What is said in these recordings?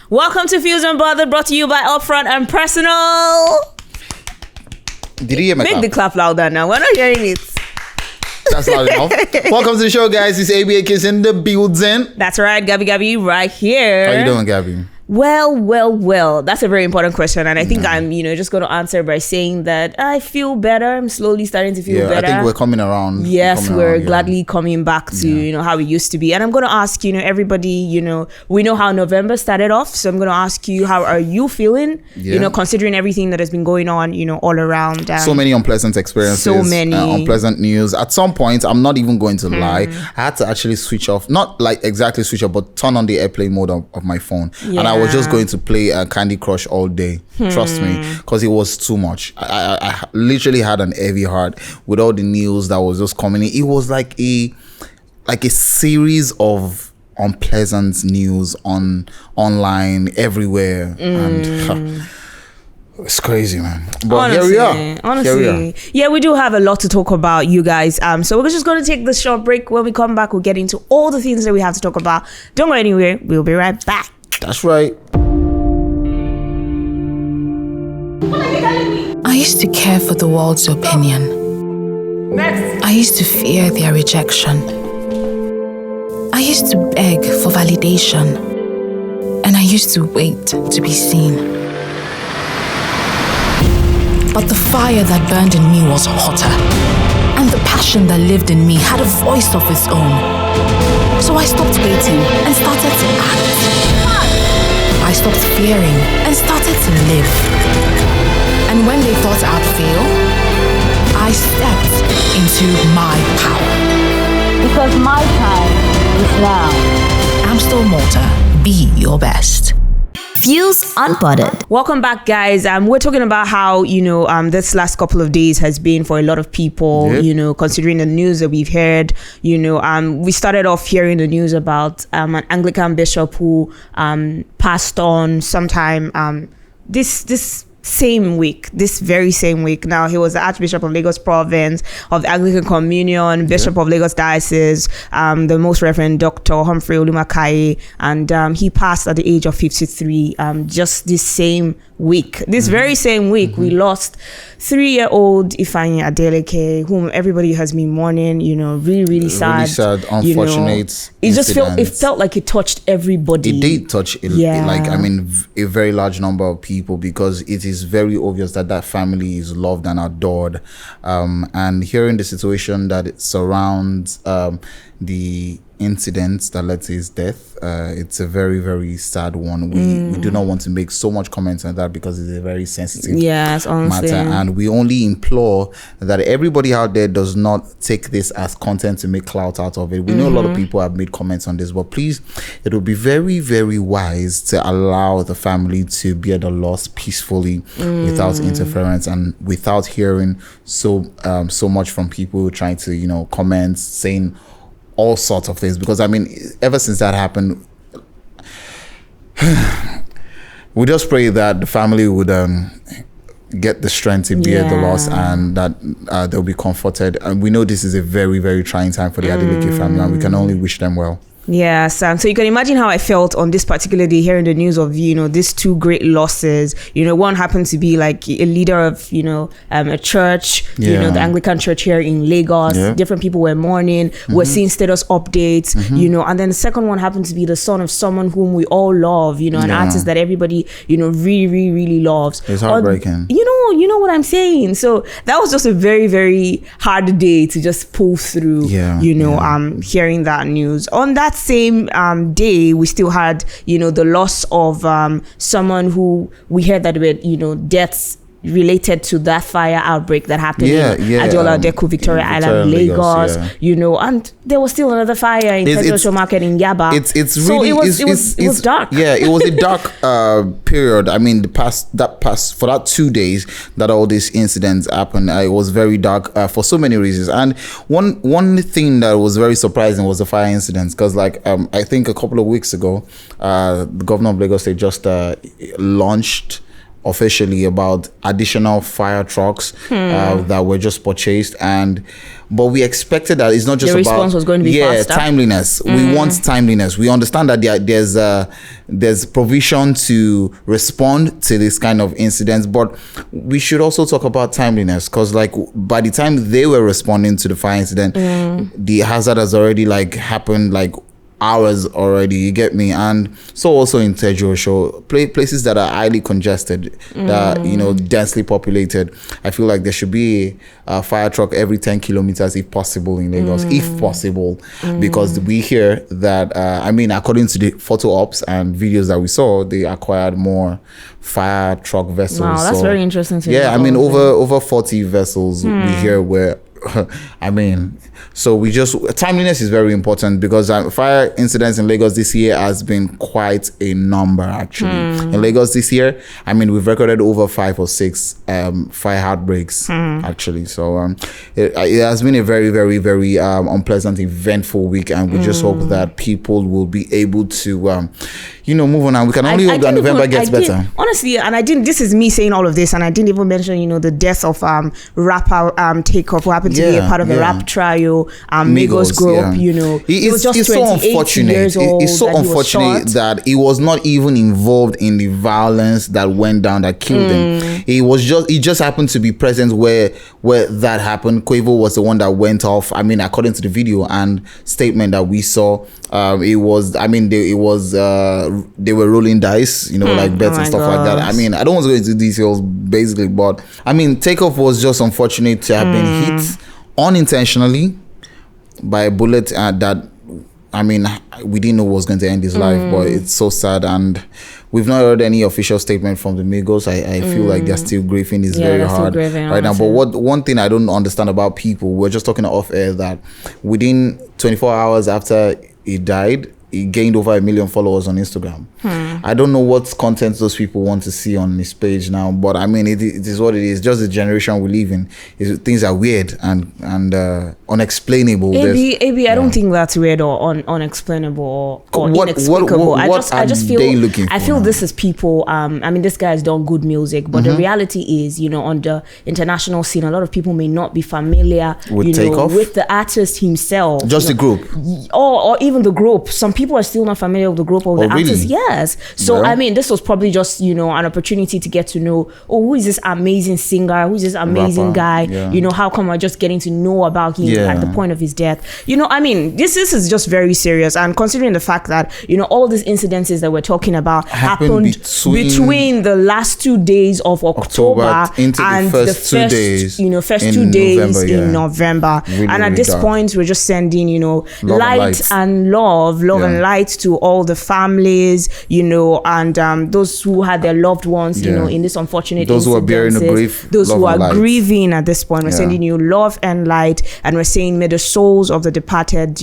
Welcome to Fuse Unbothered, brought to you by Upfront and Personal. Did you hear my Make clap? the clap louder now. We're not hearing it. That's loud enough. Welcome to the show, guys. It's ABA Kids in the building. That's right, Gabby right here. How you doing, Gabby? Well. That's a very important question, and I think I'm, just going to answer by saying that I feel better. I'm slowly starting to feel better. I think we're coming around. Yes, we're gladly coming back to how we used to be. And I'm going to ask everybody. We know how November started off, so I'm going to ask you, how are you feeling? Considering everything that has been going on, all around. So many unpleasant experiences. So many unpleasant news. At some point, I'm not even going to lie, I had to actually switch off, not like exactly switch off, but turn on the airplane mode of my phone, and I was just going to play Candy Crush all day. Trust me, because it was too much. I literally had an heavy heart with all the news that was just coming in. It was like a series of unpleasant news online everywhere, and it's crazy, man. But honestly, here we are. Honestly, yeah, we do have a lot to talk about, you guys. So we're just going to take this short break. When we come back, we'll get into all the things that we have to talk about. Don't go anywhere. We'll be right back. That's right. I used to care for the world's opinion. Next. I used to fear their rejection. I used to beg for validation. And I used to wait to be seen. But the fire that burned in me was hotter. And the passion that lived in me had a voice of its own. So I stopped waiting and started to act. I stopped fearing and started to live. And when they thought I'd fail, I stepped into my power. Because my time is now. Amstel Malta, be your best. Fuse Unbothered. Welcome back, guys. We're talking about how this last couple of days has been for a lot of people. Considering the news that we've heard. We started off hearing the news about an Anglican bishop who passed on sometime this very same week. Now, he was the Archbishop of Lagos Province, of the Anglican Communion, Bishop of Lagos Diocese, the Most Reverend Dr. Humphrey Olumakai, and he passed at the age of 53 just this same week. This very same week, we lost 3-year-old Ifeanyi Adeleke, whom everybody has been mourning, really sad. Really sad, unfortunate. It felt like it touched everybody. It did touch, a very large number of people, because it is very obvious that family is loved and adored. And hearing the situation that it surrounds the incident that led to his death, it's a very, very sad one. We do not want to make so much comments on that, because it's a very sensitive matter, and we only implore that everybody out there does not take this as content to make clout out of it. We know a lot of people have made comments on this, but please, it would be very, very wise to allow the family to bear the loss peacefully, without interference, and without hearing so much from people trying to comment, saying all sorts of things. Because ever since that happened, we just pray that the family would get the strength to bear the loss, and that they'll be comforted. And we know this is a very, very trying time for the Adeleke family, and we can only wish them well. Yeah, Sam. So you can imagine how I felt on this particular day, hearing the news of, these two great losses. One happened to be like a leader of, a church, the Anglican church here in Lagos. Yeah. Different people were mourning, were seeing status updates, and then the second one happened to be the son of someone whom we all love, an artist that everybody, really, really, really loves. It's heartbreaking. You know what I'm saying? So that was just a very, very hard day to just pull through, hearing that news. On that same day, we still had the loss of someone who we heard that were deaths related to that fire outbreak that happened in Adeola Deku, Victoria Island, Lagos, and there was still another fire in Petroshow Market in Yaba. It was dark. Yeah, it was a dark period. For that 2 days that all these incidents happened, it was very dark for so many reasons. And one thing that was very surprising was the fire incidents, because I think a couple of weeks ago, the governor of Lagos State just launched officially about additional fire trucks that were just purchased, but we expected that it's not just the about response was going to be faster. timeliness. We want timeliness. We understand that there's provision to respond to this kind of incidents, but we should also talk about timeliness, because like by the time they were responding to the fire incident, the hazard has already like happened like hours already, you get me? And so also in Tejo, places that are highly congested, that densely populated, I feel like there should be a fire truck every 10 kilometers if possible in Lagos, if possible, because we hear that according to the photo ops and videos that we saw, they acquired more fire truck vessels. Wow, that's very interesting to hear. Over 40 vessels we hear were so we just, timeliness is very important, because fire incidents in Lagos this year has been quite a number actually. In Lagos this year, we've recorded over 5 or 6 fire outbreaks actually. So it has been a very, very, very unpleasant, eventful week, and we just hope that people will be able to move on, and we can only hope that November gets better. Honestly, and this is me saying all of this, and I didn't even mention the death of rapper Takeoff, who happened to be a part of the rap trial, Migos group. He was just 28 years old. It's so unfortunate that he was not even involved in the violence that went down, that killed him. He just happened to be present where that happened. Quavo was the one that went off. According to the video and statement that we saw, they were rolling dice, like bets and stuff like that. I don't want to go into details basically, but Takeoff was just unfortunate to have been hit unintentionally by a bullet that we didn't know was going to end his life, but it's so sad, and we've not heard any official statement from the Migos. I feel like they're still grieving. It's very hard right now. But one thing I don't understand about people, we're just talking off air, that within 24 hours after he died, he gained over 1 million followers on Instagram. I don't know what content those people want to see on his page now, but it is what it is. Just the generation we live in, things are weird and unexplainable. I don't think that's weird or unexplainable or inexplicable. I just feel I feel this is people. This guy has done good music, but the reality is, on the international scene, a lot of people may not be familiar with the artist himself. Just the group, or even the group. Some people are still not familiar with the group or the artist. Yes. So this was probably just an opportunity to get to know, who is this amazing singer, who's this amazing guy, how come we're just getting to know about him at the point of his death. This is just very serious, and considering the fact that all these incidences that we're talking about happened between the last 2 days of October into and the first 2 days first 2 days November, in November. Really, and at this point we're just sending light and love and light to all the families, and those who had their loved ones, in this unfortunate those who are bearing the grief, those who are grieving at this point. We're sending you love and light, and we're saying, may the souls of the departed,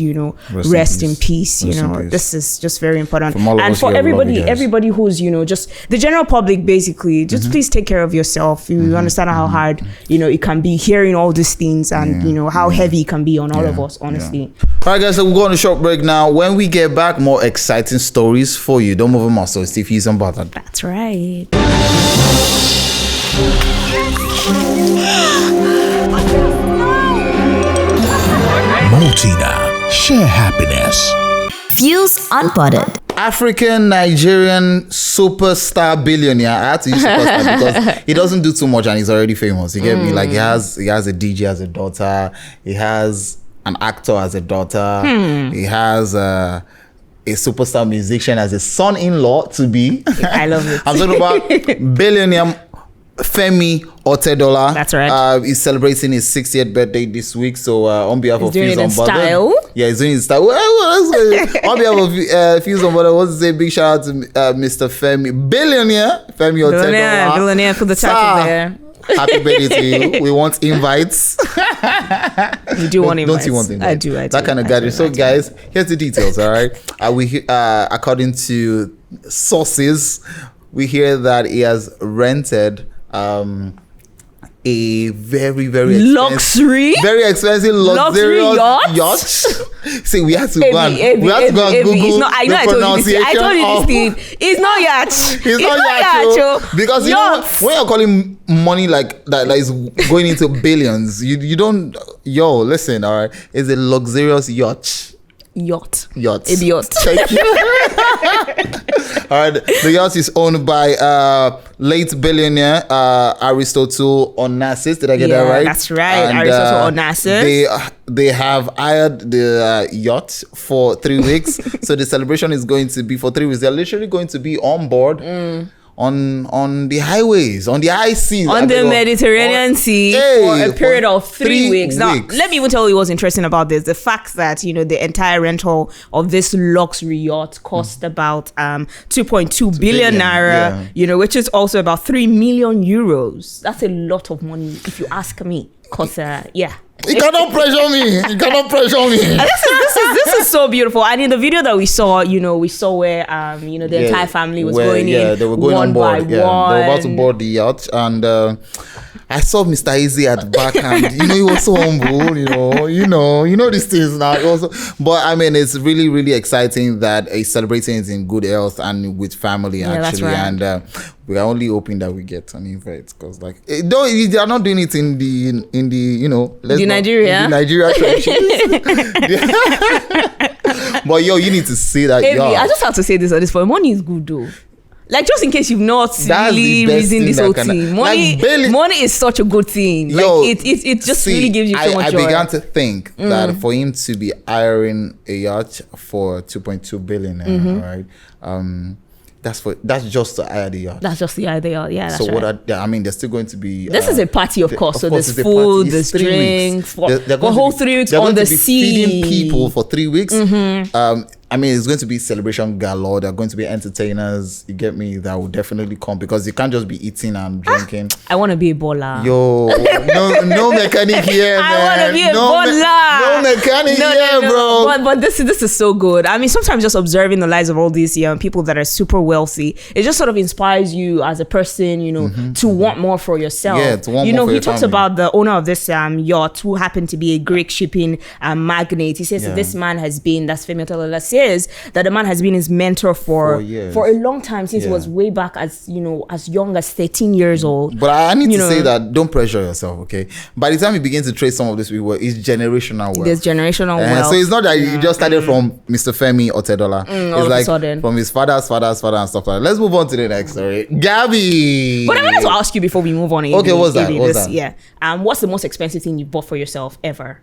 rest in peace. This is just very important. And for everybody who's, just the general public, basically, just please take care of yourself. You understand how hard, it can be hearing all these things, and how heavy it can be on all of us, honestly. All right, guys, so we'll go on a short break now. When we get back, more exciting stories for you. Don't move a muscle. It's Steve Fuse Unbothered. That's right. Multina, share happiness. Fuse Unbothered. African Nigerian superstar billionaire. I had to use superstar because he doesn't do too much and he's already famous. You get me? Like he has a DJ as a daughter. He has an actor as a daughter. He has a superstar musician as a son-in-law to be. I love it. I'm talking about billionaire Femi Otedola. That's right. He's celebrating his 60th birthday this week. So on behalf of Fuse Unbothered, style. Yeah, he's doing his style. On behalf of Fuse Unbothered, I want to say big shout out to Mr. Billionaire Femi Otedola. Billionaire for the title there. Happy birthday to you. We want invites. You do want invites. Don't you want invites? I do. That kind of gathering. So guys, here's the details, all right? According to sources, we hear that he has rented a very luxury, very expensive luxurious yacht. See, we had to go and Google it's not, I know the pronunciation. I told you this thing. It's not yacht. It's not yacht. Because you know, when you're calling money like that is going into billions, you don't. Yo, listen, all right. It's a luxurious yacht. Idiot. Thank you. All right, the yacht is owned by late billionaire Aristotle Onassis. Did I get that right? That's right, and, Aristotle Onassis. They have hired the yacht for 3 weeks. So the celebration is going to be for 3 weeks. They're literally going to be on board. On the highways, on the high seas, on the Mediterranean Sea for a period of 3 weeks. Now, let me even tell you what's interesting about this. The fact that, the entire rental of this luxury yacht cost about 2.2 billion naira, which is also about 3 million euros. That's a lot of money, if you ask me. Because, You cannot pressure me. This is so beautiful. And in the video that we saw, we saw where the entire family was going in. Yeah, they were going on board. One. They were about to board the yacht, and I saw Mr. Easy at the back, and he was so humble. You know these things now. Also, but I mean, it's really, really exciting that he's celebrating it in good health and with family actually, right. And we are only hoping that we get an invite, because though they are not doing it in the Nigeria traditions. But you need to see that. I just have to say this at this point. Money is good though. Just in case you've not really reasoned this whole thing, money is such a good thing. It just really gives you so much joy. I began to think that for him to be hiring a yacht for 2.2 billion, right? That's just to hire the yacht. That's just the idea. Yeah. That's so right. There's still going to be. This is a party, of course. So there's food, there's drinks. For the whole 3 weeks on the sea. Feeding people for 3 weeks. It's going to be celebration galore. There are going to be entertainers. You get me? That will definitely come, because you can't just be eating and drinking. I want to be a baller. Yo, no mechanic here, man. I want to be a baller. No mechanic here, bro. But this is so good. Sometimes just observing the lives of all these people that are super wealthy, it just sort of inspires you as a person, to want more for yourself. Yeah, to want more for he your talks family. About the owner of this yacht, who happened to be a Greek shipping magnate. He says that this man has been, that's Femi Otedola says, that the man has been his mentor for a long time, since he was way back as young as 13 years old. But I need to say that don't pressure yourself, okay? By the time you begin to trace some of this people, it's generational wealth. There's generational wealth. So it's not that you just started from Mr. Femi Otedola. It's from his father's father and stuff like that. Let's move on to the next story. Gabby! But I wanted to ask you before we move on. Okay, what's that? Yeah. What's the most expensive thing you bought for yourself ever?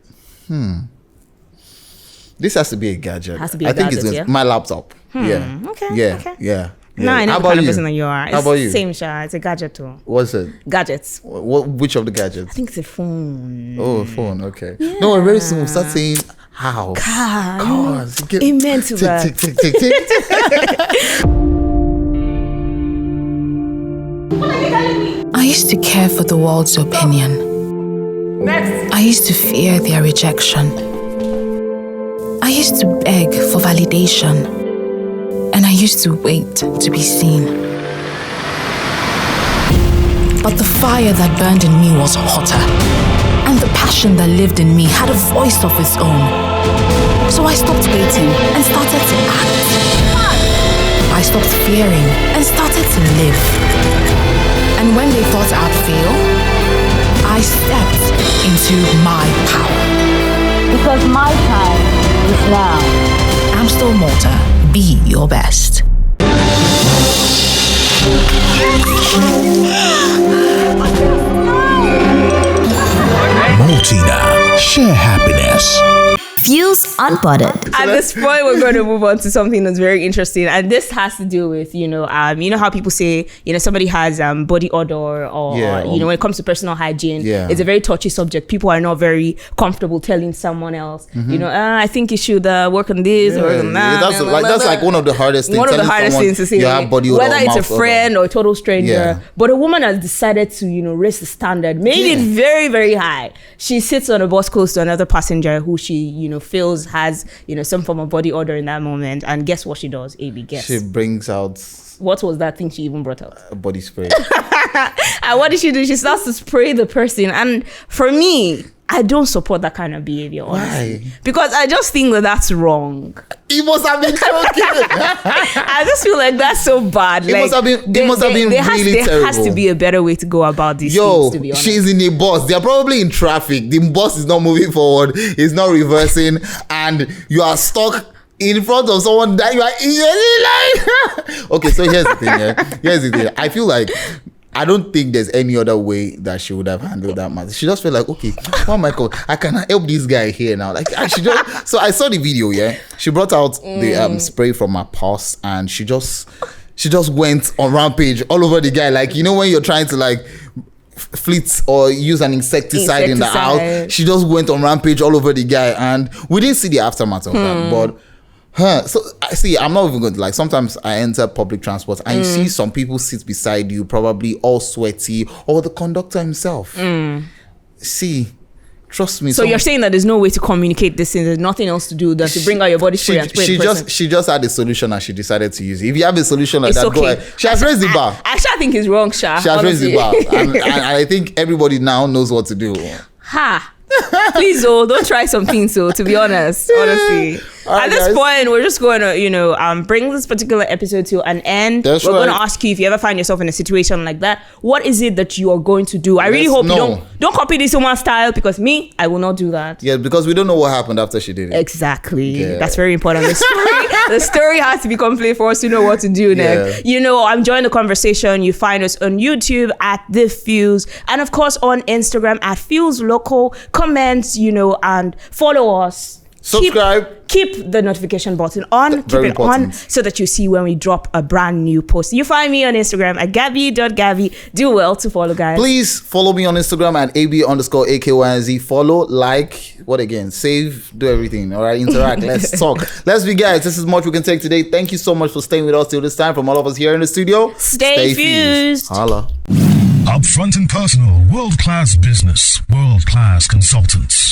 This has to be a gadget. I think it's my laptop. Yeah. Okay. Yeah. No, I know the kind of person that you are. How about you? Same shot. It's a gadget too. What's it? Gadgets. Which of the gadgets? I think it's a phone. Oh, a phone. Okay. Yeah. No, very soon we'll start saying house. Cars. Amen to that. I used to care for the world's opinion. Next. I used to fear their rejection. I used to beg for validation, and I used to wait to be seen. But the fire that burned in me was hotter, and the passion that lived in me had a voice of its own. So I stopped waiting and started to act. I stopped fearing and started to live. And when they thought I'd fail, I stepped into my power. Because my time is now. Amstel Malta, be your best. Maltina, share happiness. Fuse Unpotted. At this point, we're going to move on to something that's very interesting, and this has to do with how people say somebody has body odor, or when it comes to personal hygiene, it's a very touchy subject. People are not very comfortable telling someone else, I think you should work on this or on that. That's like one of the hardest things. One of the hardest things to say, you have body odor, whether it's a friend or a total stranger. But a woman has decided to raise the standard, made it very, very high. She sits on a bus close to another passenger who she feels has some form of body odor in that moment, and guess what she does? AB, guess. She brings out what was that thing she even brought out? A body spray. And what did she do? She starts to spray the person. And for me, I don't support that kind of behavior. Honestly. Why? Because I just think that that's wrong. He must have been joking. I just feel like that's so bad. It must have been really terrible. There has to be a better way to go about these things, to be honest. She's in a bus. They're probably in traffic. The bus is not moving forward. It's not reversing. And you are stuck in front of someone that you are easily like. Okay, so here's the thing. Yeah? Here's the thing. I feel like I don't think there's any other way that she would have handled that matter. She just felt like, okay, oh my God, I can help this guy here now. Like, she just. So I saw the video. Yeah, she brought out the spray from her purse, and she just went on rampage all over the guy. Like, you know, when you're trying to like fleet or use an insecticide in the house, she just went on rampage all over the guy, and we didn't see the aftermath of that, but. So I see, I'm not even going to, like, sometimes I enter public transport and you see some people sit beside you, probably all sweaty, or the conductor himself. See, trust me. So you're saying that there's no way to communicate this thing, there's nothing else to do than to bring out your body spray and spray the person. She just had a solution and she decided to use it. If you have a solution like that, go ahead. She has raised the bar. I think it's wrong, Sha. She has raised the bar. And I think everybody now knows what to do. Ha! Please, don't try something. So, to be honest, honestly, right, at this guys. point, we're just going to, bring this particular episode to an end. That's we're right. going to ask you, if you ever find yourself in a situation like that, what is it that you are going to do? I really hope you don't copy this woman style, because I will not do that. Yeah, because we don't know what happened after she did it. Exactly. Yeah. That's very important. The story has to be complete for us to know what to do next. I'm enjoying the conversation. You find us on YouTube at The Fuse, and of course on Instagram at Fuse Local. Comments, and follow us. Subscribe. Keep the notification button on. Very keep it important. on so that you see when we drop a brand new post. You find me on Instagram at Gabby.Gabby. Do well to follow, guys. Please follow me on Instagram at AB_AKYZ. Follow, like, what again? Save, do everything. All right, interact. Let's talk. Let's be guys. This is much we can take today. Thank you so much for staying with us till this time. From all of us here in the studio, Stay fused. Holla. Upfront and personal, world-class business, world-class consultants.